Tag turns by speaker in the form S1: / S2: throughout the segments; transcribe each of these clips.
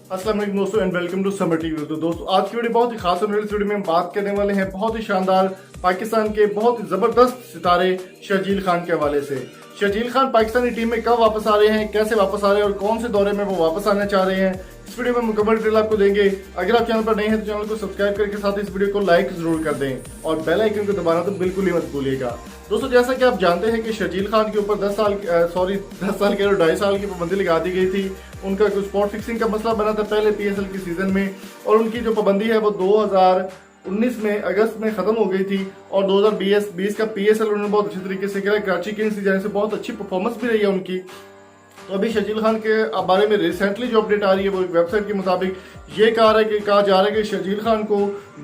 S1: अस्सलाम वालेकुम दोस्तों and welcome to Samar TV. तो दोस्तों आज की वीडियो बहुत ही खास होने वाली। इस वीडियो में हम बात करने वाले हैं बहुत ही शानदार पाकिस्तान के बहुत ही जबरदस्त सितारे शर्जील खान के हवाले से। शर्जील खान पाकिस्तानी टीम में कब वापस आ रहे हैं, कैसे वापस आ रहे हैं और कौन से दौरे में वो वापस आना चाह रहे हैं, इस वीडियो में मुकम्मल डिटेल आपको देंगे। अगर आप चैनल पर नए हैं तो चैनल को सब्सक्राइब करके साथ इस वीडियो को लाइक जरूर कर दें और बेल आइकन को दबाना तो बिल्कुल ही मत भूलिएगा। दोस्तों जैसा कि आप जानते हैं कि शर्जील खान के ऊपर 10 साल के 2.5 साल की पाबंदी लगा दी गई थी। उनका कुछ स्पॉट फिक्सिंग का मसला बना था पहले पीएसएल की सीजन में, और उनकी जो पाबंदी है वो 2019 में अगस्त में खत्म हो गई थी और 2020 का पीएसएल उन्होंने बहुत अच्छी तरीके से खेला। कराची किंग्स की जाने से बहुत अच्छी परफॉर्मेंस भी रही है उनकी। तो अभी शर्जील खान के बारे में रिसेंटली जो अपडेट आ रही है वो एक वेबसाइट के मुताबिक ये कहा जा रहा है कि शर्जील खान को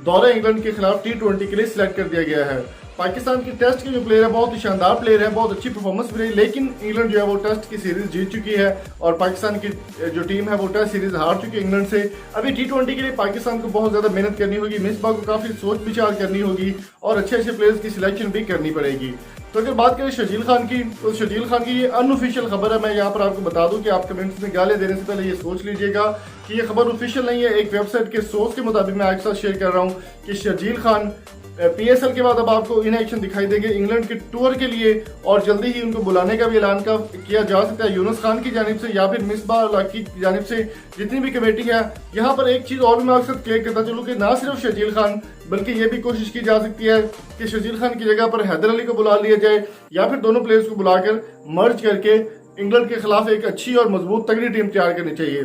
S1: दौरे इंग्लैंड के खिलाफ T20 के लिए सिलेक्ट कर दिया गया है। पाकिस्तान की टेस्ट के जो प्लेयर है बहुत ही शानदार प्लेयर है, बहुत अच्छी परफॉर्मेंस भी रही, लेकिन इंग्लैंड जो है वो टेस्ट की सीरीज जीत चुकी है और पाकिस्तान की जो टीम है वो टेस्ट सीरीज हार चुकी है इंग्लैंड से। अभी T20 के लिए पाकिस्तान को बहुत ज्यादा मेहनत करनी होगी, मिसबाह को काफी सोच विचार करनी होगी और अच्छे अच्छे प्लेयर्स की सिलेक्शन भी करनी पड़ेगी। तो अगर बात करें शर्जील खान की, तो शर्जील खान की ये अनऑफिशियल खबर है। मैं यहाँ पर आपको बता दूं कि आप कमेंट्स में गालियां देने से पहले ये सोच लीजिएगा कि ये खबर ऑफिशियल नहीं है। एक वेबसाइट के सोर्स के मुताबिक मैं आपके साथ शेयर कर रहा हूँ कि शर्जील खान पीएसएल के बाद अब आपको इन एक्शन दिखाई देंगे इंग्लैंड के टूर के लिए, और जल्दी ही उनको बुलाने का भी ऐलान किया जा सकता है यूनुस खान की जानिब से या फिर मिसबाह की जानिब से, जितनी भी कमेटी है। यहाँ पर एक चीज और भी मैं आपके साथ क्लियर करता चलूं कि ना सिर्फ शर्जील खान बल्कि ये भी कोशिश की जा सकती है कि शर्जील खान की जगह पर हैदर अली को बुला लिया जाए या फिर दोनों प्लेयर्स को बुलाकर मर्ज करके इंग्लैंड के खिलाफ एक अच्छी और मजबूत तगड़ी टीम तैयार करनी चाहिए।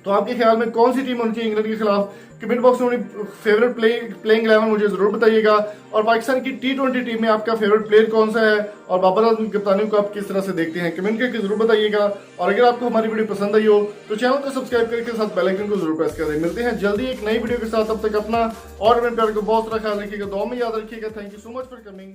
S1: तो आपके ख्याल में कौन सी टीम होनी चाहिए इंग्लैंड के खिलाफ? कमेंट बॉक्स में अपनी फेवरेट प्लेइंग 11 मुझे जरूर बताइएगा। और पाकिस्तान की T20 टीम में आपका फेवरेट प्लेयर कौन सा है और बाबर आजम की कप्तानी को आप किस तरह से देखते हैं, कमेंट करके जरूर बताइएगा। और अगर आपको हमारी वीडियो पसंद आई हो तो चैनल को सब्सक्राइब करके साथ बेल आइकन को जरूर प्रेस करें। मिलते हैं जल्दी एक नई वीडियो के साथ, तब तक अपना और अपने प्यार को बहुत सारा ख्याल रखिएगा, दुआ में याद रखिएगा। Thank you so much for coming.